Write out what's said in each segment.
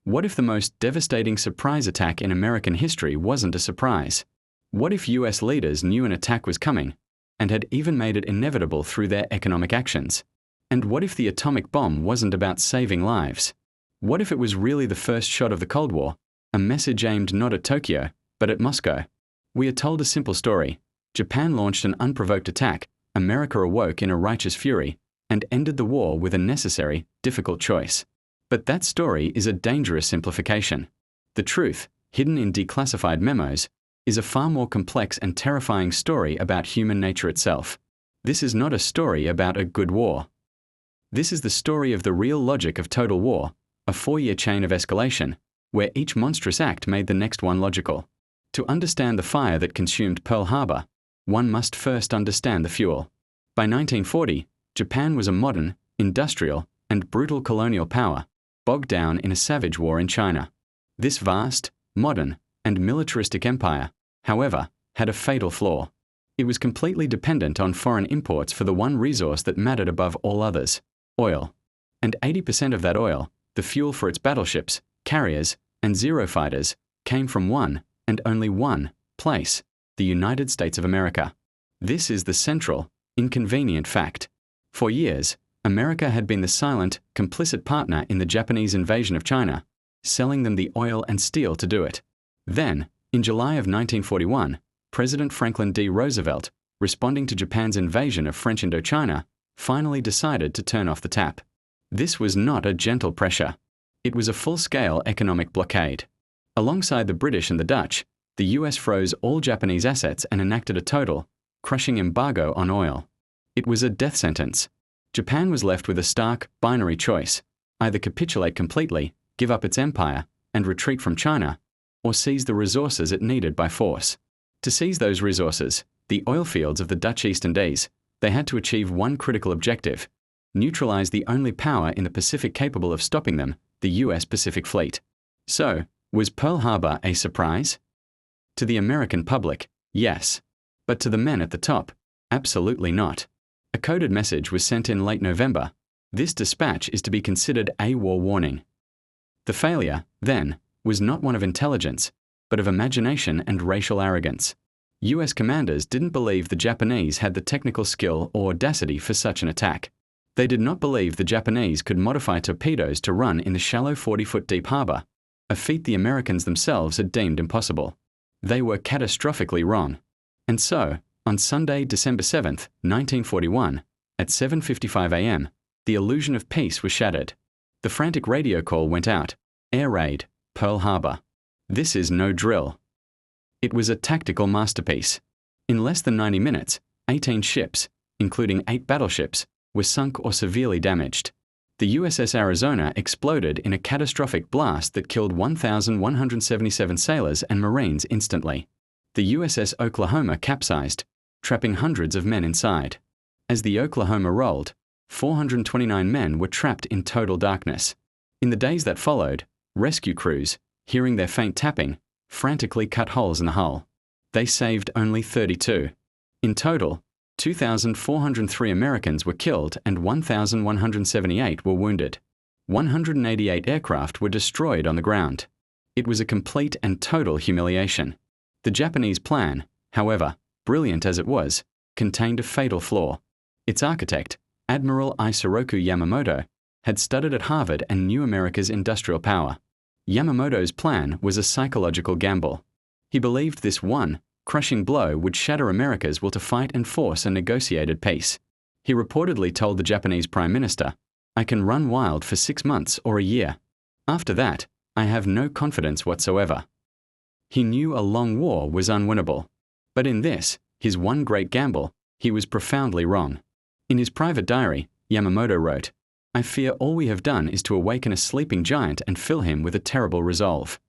What if the most devastating surprise attack in American history wasn't a surprise? What if US leaders knew an attack was coming and had even made it inevitable through their economic actions? And what if the atomic bomb wasn't about saving lives? What if it was really the first shot of the Cold War, a message aimed not at Tokyo, but at Moscow? We are told a simple story. Japan launched an unprovoked attack, America awoke in a righteous fury, and ended the war with a necessary, difficult choice. But that story is a dangerous simplification. The truth, hidden in declassified memos, is a far more complex and terrifying story about human nature itself. This is not a story about a good war. This is the story of the real logic of total war, a 4-year chain of escalation, where each monstrous act made the next one logical. To understand the fire that consumed Pearl Harbor, one must first understand the fuel. By 1940, Japan was a modern, industrial, and brutal colonial power, bogged down in a savage war in China. This vast, modern, and militaristic empire, however, had a fatal flaw. It was completely dependent on foreign imports for the one resource that mattered above all others: oil. And 80% of that oil, the fuel for its battleships, carriers, and Zero fighters, came from one, and only one, place: the United States of America. This is the central, inconvenient fact. For years, America had been the silent, complicit partner in the Japanese invasion of China, selling them the oil and steel to do it. Then, in July of 1941, President Franklin D. Roosevelt, responding to Japan's invasion of French Indochina, finally decided to turn off the tap. This was not a gentle pressure. It was a full-scale economic blockade. Alongside the British and the Dutch, the US froze all Japanese assets and enacted a total, crushing embargo on oil. It was a death sentence. Japan was left with a stark, binary choice: either capitulate completely, give up its empire, and retreat from China, or seize the resources it needed by force. To seize those resources, the oil fields of the Dutch East Indies, they had to achieve one critical objective: neutralize the only power in the Pacific capable of stopping them, the US Pacific Fleet. So, was Pearl Harbor a surprise? To the American public, yes. But to the men at the top, absolutely not. A coded message was sent in late November. This dispatch is to be considered a war warning. The failure, then, was not one of intelligence, but of imagination and racial arrogance. US commanders didn't believe the Japanese had the technical skill or audacity for such an attack. They did not believe the Japanese could modify torpedoes to run in the shallow 40-foot deep harbor, a feat the Americans themselves had deemed impossible. They were catastrophically wrong. And so, on Sunday, December 7, 1941, at 7:55 a.m., the illusion of peace was shattered. The frantic radio call went out: Air Raid, Pearl Harbor. This is no drill. It was a tactical masterpiece. In less than 90 minutes, 18 ships, including 8 battleships, were sunk or severely damaged. The USS Arizona exploded in a catastrophic blast that killed 1,177 sailors and Marines instantly. The USS Oklahoma capsized, trapping hundreds of men inside. As the Oklahoma rolled, 429 men were trapped in total darkness. In the days that followed, rescue crews, hearing their faint tapping, frantically cut holes in the hull. They saved only 32. In total, 2,403 Americans were killed and 1,178 were wounded. 188 aircraft were destroyed on the ground. It was a complete and total humiliation. The Japanese plan, however, brilliant as it was, contained a fatal flaw. Its architect, Admiral Isoroku Yamamoto, had studied at Harvard and knew America's industrial power. Yamamoto's plan was a psychological gamble. He believed this one, crushing blow would shatter America's will to fight and force a negotiated peace. He reportedly told the Japanese Prime Minister, "I can run wild for 6 months or a year. After that, I have no confidence whatsoever." He knew a long war was unwinnable. But in this, his one great gamble, he was profoundly wrong. In his private diary, Yamamoto wrote, "I fear all we have done is to awaken a sleeping giant and fill him with a terrible resolve."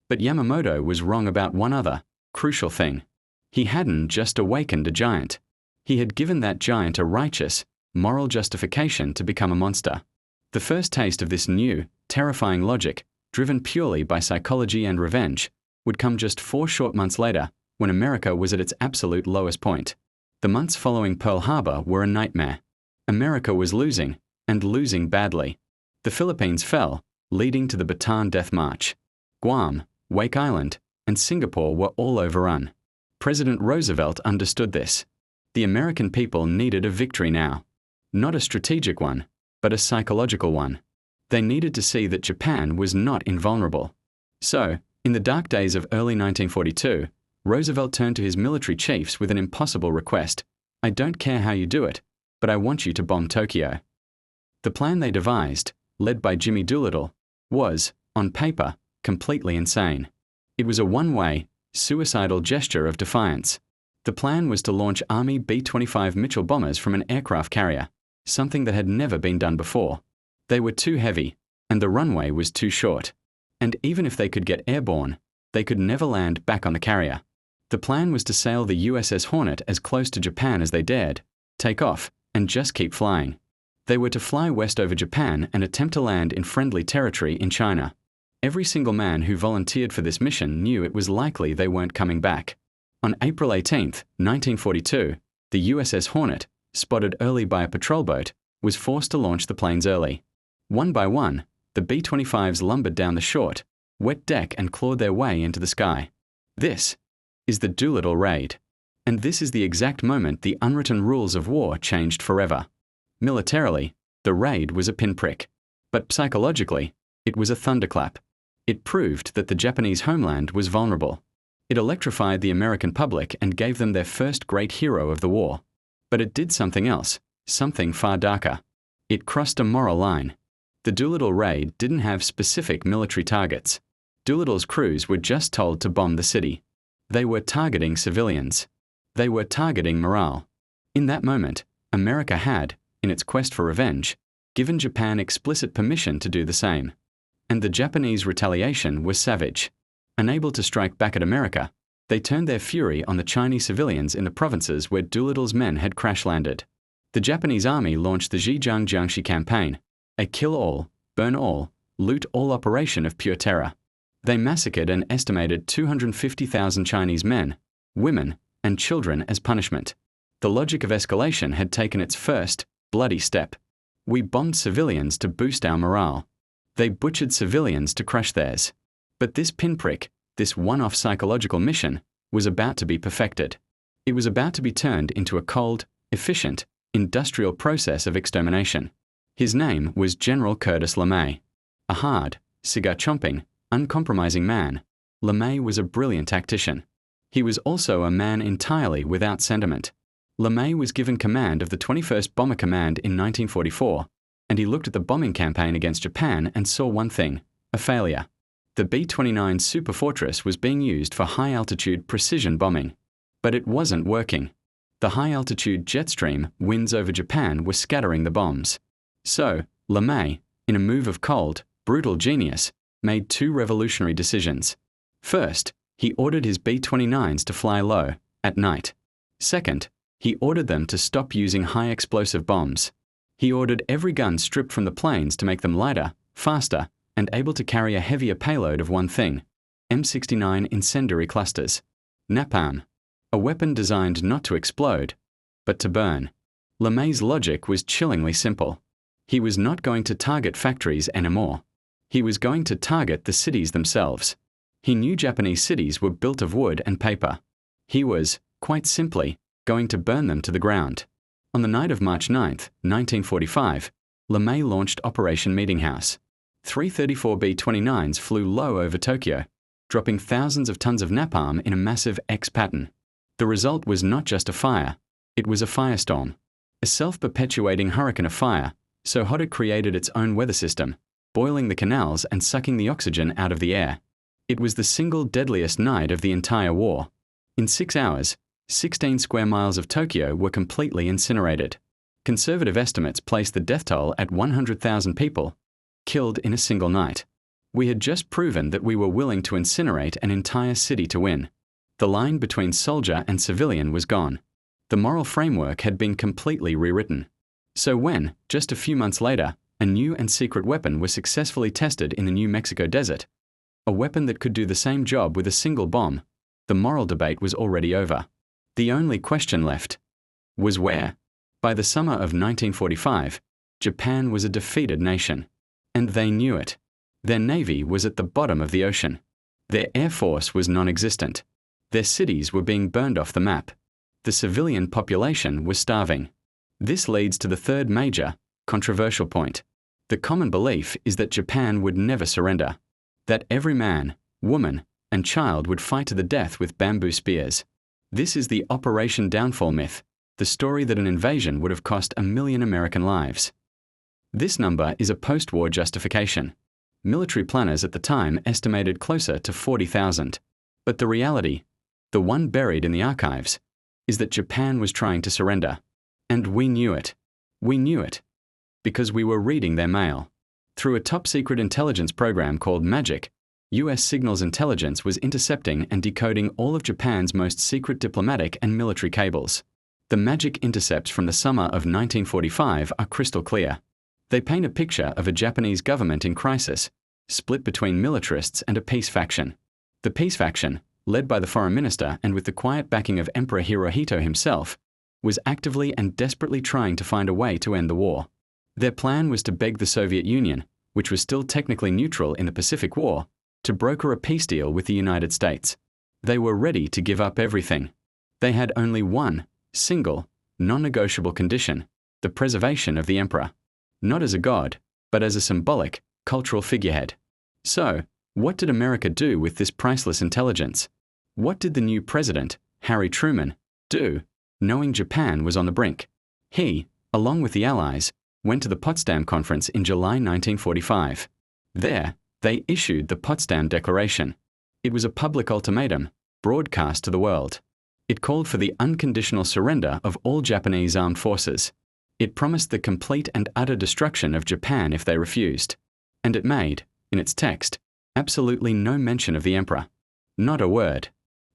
But Yamamoto was wrong about one other, crucial thing. He hadn't just awakened a giant. He had given that giant a righteous, moral justification to become a monster. The first taste of this new, terrifying logic, driven purely by psychology and revenge, would come just 4 short months later, when America was at its absolute lowest point. The months following Pearl Harbor were a nightmare. America was losing, and losing badly. The Philippines fell, leading to the Bataan Death March. Guam, Wake Island, and Singapore were all overrun. President Roosevelt understood this. The American people needed a victory now. Not a strategic one, but a psychological one. They needed to see that Japan was not invulnerable. So, in the dark days of early 1942, Roosevelt turned to his military chiefs with an impossible request. I don't care how you do it, but I want you to bomb Tokyo. The plan they devised, led by Jimmy Doolittle, was, on paper, completely insane. It was a one-way, suicidal gesture of defiance. The plan was to launch Army B-25 Mitchell bombers from an aircraft carrier, something that had never been done before. They were too heavy, and the runway was too short. And even if they could get airborne, they could never land back on the carrier. The plan was to sail the USS Hornet as close to Japan as they dared, take off, and just keep flying. They were to fly west over Japan and attempt to land in friendly territory in China. Every single man who volunteered for this mission knew it was likely they weren't coming back. On April 18, 1942, the USS Hornet, spotted early by a patrol boat, was forced to launch the planes early. One by one, the B-25s lumbered down the short, wet deck and clawed their way into the sky. This is the Doolittle Raid. And this is the exact moment the unwritten rules of war changed forever. Militarily, the raid was a pinprick. But psychologically, it was a thunderclap. It proved that the Japanese homeland was vulnerable. It electrified the American public and gave them their first great hero of the war. But it did something else, something far darker. It crossed a moral line. The Doolittle Raid didn't have specific military targets. Doolittle's crews were just told to bomb the city. They were targeting civilians. They were targeting morale. In that moment, America had, in its quest for revenge, given Japan explicit permission to do the same. And the Japanese retaliation was savage. Unable to strike back at America, they turned their fury on the Chinese civilians in the provinces where Doolittle's men had crash-landed. The Japanese army launched the Zhejiang-Jiangxi campaign, a kill-all, burn-all, loot-all operation of pure terror. They massacred an estimated 250,000 Chinese men, women, and children as punishment. The logic of escalation had taken its first, bloody step. We bombed civilians to boost our morale. They butchered civilians to crush theirs. But this pinprick, this one-off psychological mission, was about to be perfected. It was about to be turned into a cold, efficient, industrial process of extermination. His name was General Curtis LeMay. A hard, cigar-chomping, uncompromising man, LeMay was a brilliant tactician. He was also a man entirely without sentiment. LeMay was given command of the 21st Bomber Command in 1944, and he looked at the bombing campaign against Japan and saw one thing: a failure. The B-29 Superfortress was being used for high-altitude precision bombing. But it wasn't working. The high-altitude jet stream winds over Japan were scattering the bombs. So, LeMay, in a move of cold, brutal genius, made two revolutionary decisions. First, he ordered his B-29s to fly low, at night. Second, he ordered them to stop using high-explosive bombs. He ordered every gun stripped from the planes to make them lighter, faster, and able to carry a heavier payload of one thing: M69 incendiary clusters. Napalm. A weapon designed not to explode, but to burn. LeMay's logic was chillingly simple. He was not going to target factories anymore. He was going to target the cities themselves. He knew Japanese cities were built of wood and paper. He was, quite simply, going to burn them to the ground. On the night of March 9, 1945, LeMay launched Operation Meetinghouse. 334 B-29s flew low over Tokyo, dropping thousands of tons of napalm in a massive X pattern. The result was not just a fire, it was a firestorm. A self-perpetuating hurricane of fire, so hot it created its own weather system, boiling the canals and sucking the oxygen out of the air. It was the single deadliest night of the entire war. In 6 hours, 16 square miles of Tokyo were completely incinerated. Conservative estimates placed the death toll at 100,000 people, killed in a single night. We had just proven that we were willing to incinerate an entire city to win. The line between soldier and civilian was gone. The moral framework had been completely rewritten. So when, just a few months later, a new and secret weapon was successfully tested in the New Mexico desert, a weapon that could do the same job with a single bomb, the moral debate was already over. The only question left was where. By the summer of 1945, Japan was a defeated nation. And they knew it. Their navy was at the bottom of the ocean. Their air force was non-existent. Their cities were being burned off the map. The civilian population was starving. This leads to the third major, controversial point. The common belief is that Japan would never surrender, that every man, woman, and child would fight to the death with bamboo spears. This is the Operation Downfall myth, the story that an invasion would have cost 1 million American lives. This number is a post-war justification. Military planners at the time estimated closer to 40,000. But the reality, the one buried in the archives, is that Japan was trying to surrender. And we knew it. We knew it. Because we were reading their mail. Through a top-secret intelligence program called MAGIC, US signals intelligence was intercepting and decoding all of Japan's most secret diplomatic and military cables. The MAGIC intercepts from the summer of 1945 are crystal clear. They paint a picture of a Japanese government in crisis, split between militarists and a peace faction. The peace faction, led by the foreign minister and with the quiet backing of Emperor Hirohito himself, was actively and desperately trying to find a way to end the war. Their plan was to beg the Soviet Union, which was still technically neutral in the Pacific War, to broker a peace deal with the United States. They were ready to give up everything. They had only one, single, non-negotiable condition: the preservation of the emperor. Not as a god, but as a symbolic, cultural figurehead. So, what did America do with this priceless intelligence? What did the new president, Harry Truman, do, knowing Japan was on the brink? He, along with the Allies, went to the Potsdam Conference in July 1945. There, they issued the Potsdam Declaration. It was a public ultimatum, broadcast to the world. It called for the unconditional surrender of all Japanese armed forces. It promised the complete and utter destruction of Japan if they refused. And it made, in its text, absolutely no mention of the emperor. Not a word.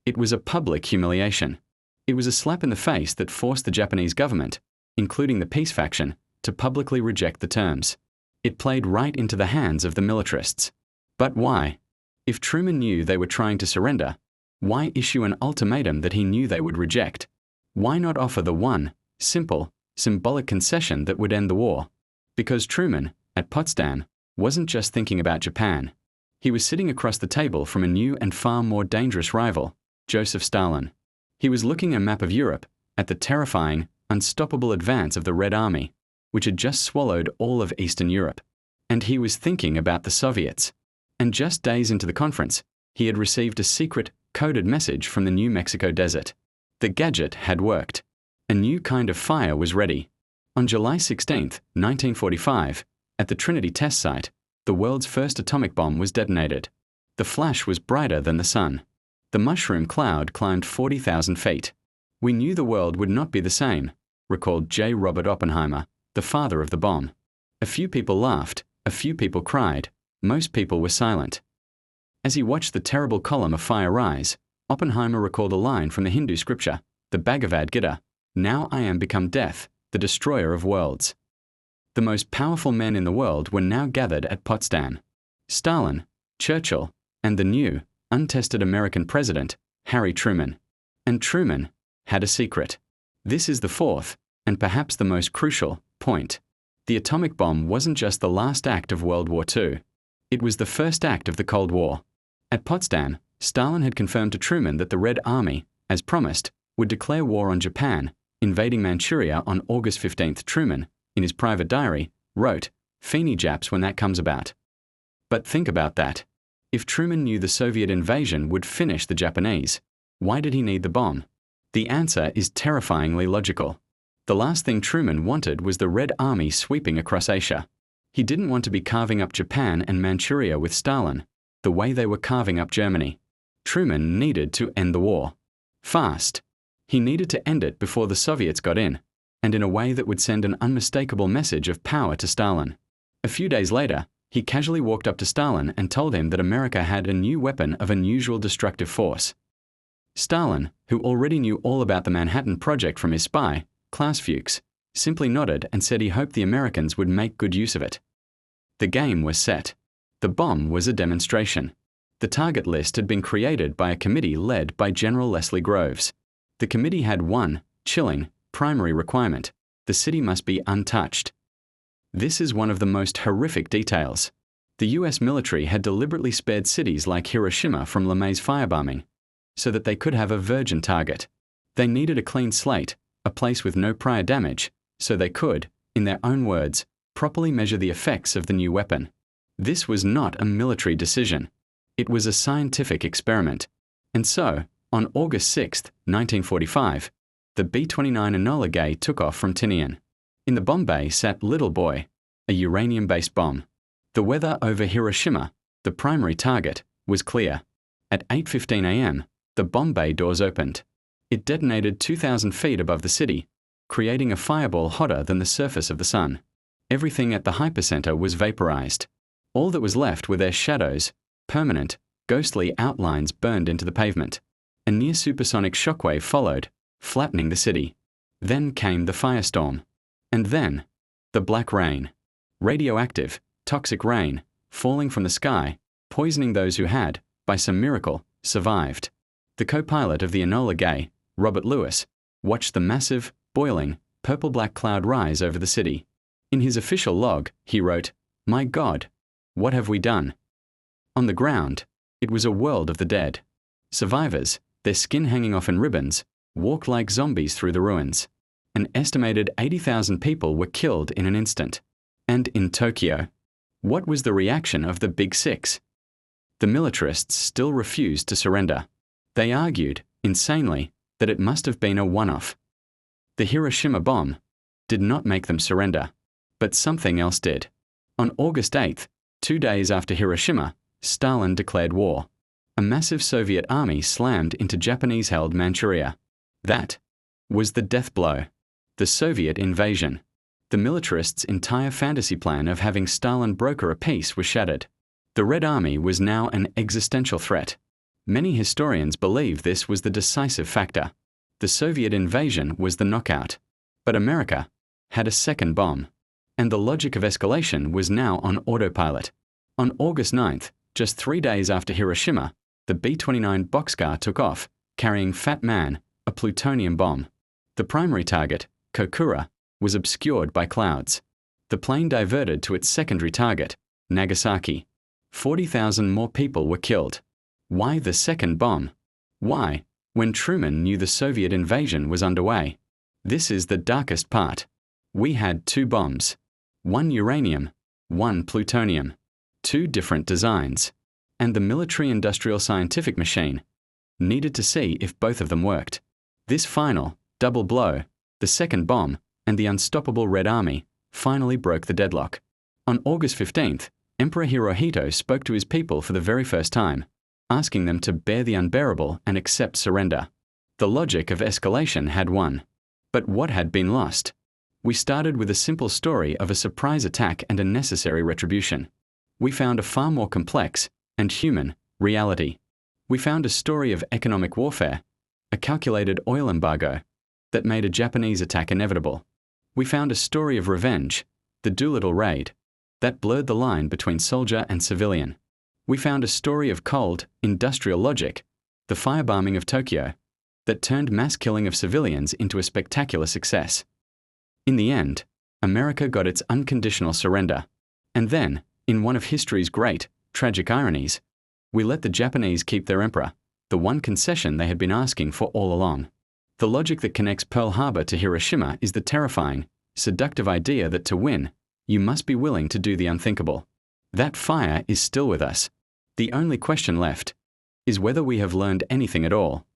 It was a public humiliation. It was a slap in the face that forced the Japanese government, including the peace faction, to publicly reject the terms. It played right into the hands of the militarists. But why? If Truman knew they were trying to surrender, why issue an ultimatum that he knew they would reject? Why not offer the one, simple, symbolic concession that would end the war? Because Truman, at Potsdam, wasn't just thinking about Japan. He was sitting across the table from a new and far more dangerous rival, Joseph Stalin. He was looking at a map of Europe, at the terrifying, unstoppable advance of the Red Army, which had just swallowed all of Eastern Europe. And he was thinking about the Soviets. And just days into the conference, he had received a secret, coded message from the New Mexico desert. The gadget had worked. A new kind of fire was ready. On July 16, 1945, at the Trinity test site, the world's first atomic bomb was detonated. The flash was brighter than the sun. The mushroom cloud climbed 40,000 feet. We knew the world would not be the same, recalled J. Robert Oppenheimer, the father of the bomb. A few people laughed, a few people cried, most people were silent. As he watched the terrible column of fire rise, Oppenheimer recalled a line from the Hindu scripture, the Bhagavad Gita, "Now I am become death, the destroyer of worlds." The most powerful men in the world were now gathered at Potsdam. Stalin, Churchill, and the new, untested American president, Harry Truman. And Truman had a secret. This is the fourth, and perhaps the most crucial, point. The atomic bomb wasn't just the last act of World War II. It was the first act of the Cold War. At Potsdam, Stalin had confirmed to Truman that the Red Army, as promised, would declare war on Japan, invading Manchuria on August 15th. Truman, in his private diary, wrote, "Feeny Japs when that comes about." But think about that. If Truman knew the Soviet invasion would finish the Japanese, why did he need the bomb? The answer is terrifyingly logical. The last thing Truman wanted was the Red Army sweeping across Asia. He didn't want to be carving up Japan and Manchuria with Stalin, the way they were carving up Germany. Truman needed to end the war. Fast. He needed to end it before the Soviets got in, and in a way that would send an unmistakable message of power to Stalin. A few days later, he casually walked up to Stalin and told him that America had a new weapon of unusual destructive force. Stalin, who already knew all about the Manhattan Project from his spy, Klaus Fuchs, simply nodded and said he hoped the Americans would make good use of it. The game was set. The bomb was a demonstration. The target list had been created by a committee led by General Leslie Groves. The committee had one, chilling, primary requirement: the city must be untouched. This is one of the most horrific details. The US military had deliberately spared cities like Hiroshima from LeMay's firebombing, so that they could have a virgin target. They needed a clean slate, a place with no prior damage, so they could, in their own words, properly measure the effects of the new weapon. This was not a military decision. It was a scientific experiment. And so, on August 6, 1945, the B-29 Enola Gay took off from Tinian. In the bomb bay sat Little Boy, a uranium-based bomb. The weather over Hiroshima, the primary target, was clear. At 8:15 a.m., the bomb bay doors opened. It detonated 2,000 feet above the city, creating a fireball hotter than the surface of the sun. Everything at the hypercenter was vaporized. All that was left were their shadows, permanent, ghostly outlines burned into the pavement. A near supersonic shockwave followed, flattening the city. Then came the firestorm. And then, the black rain. Radioactive, toxic rain, falling from the sky, poisoning those who had, by some miracle, survived. The co-pilot of the Enola Gay, Robert Lewis, watched the massive, boiling, purple-black cloud rise over the city. In his official log, he wrote, "My God, what have we done?" On the ground, it was a world of the dead. Survivors, their skin hanging off in ribbons, walked like zombies through the ruins. An estimated 80,000 people were killed in an instant. And in Tokyo, what was the reaction of the Big Six? The militarists still refused to surrender. They argued, insanely, that it must have been a one-off. The Hiroshima bomb did not make them surrender, but something else did. On August 8, 2 days after Hiroshima, Stalin declared war. A massive Soviet army slammed into Japanese-held Manchuria. That was the death blow. The Soviet invasion. The militarists' entire fantasy plan of having Stalin broker a peace was shattered. The Red Army was now an existential threat. Many historians believe this was the decisive factor. The Soviet invasion was the knockout. But America had a second bomb. And the logic of escalation was now on autopilot. On August 9th, just 3 days after Hiroshima, the B-29 Boxcar took off, carrying Fat Man, a plutonium bomb. The primary target, Kokura, was obscured by clouds. The plane diverted to its secondary target, Nagasaki. 40,000 more people were killed. Why the second bomb? Why, when Truman knew the Soviet invasion was underway? This is the darkest part. We had 2 bombs. 1 uranium, 1 plutonium. 2 different designs. And the military-industrial scientific machine needed to see if both of them worked. This final, double blow, the second bomb, and the unstoppable Red Army, finally broke the deadlock. On August 15th, Emperor Hirohito spoke to his people for the very first time, asking them to bear the unbearable and accept surrender. The logic of escalation had won. But what had been lost? We started with a simple story of a surprise attack and a necessary retribution. We found a far more complex and human reality. We found a story of economic warfare, a calculated oil embargo that made a Japanese attack inevitable. We found a story of revenge, the Doolittle Raid, that blurred the line between soldier and civilian. We found a story of cold, industrial logic, the firebombing of Tokyo, that turned mass killing of civilians into a spectacular success. In the end, America got its unconditional surrender. And then, in one of history's great, tragic ironies, we let the Japanese keep their emperor, the one concession they had been asking for all along. The logic that connects Pearl Harbor to Hiroshima is the terrifying, seductive idea that to win, you must be willing to do the unthinkable. That fire is still with us. The only question left is whether we have learned anything at all.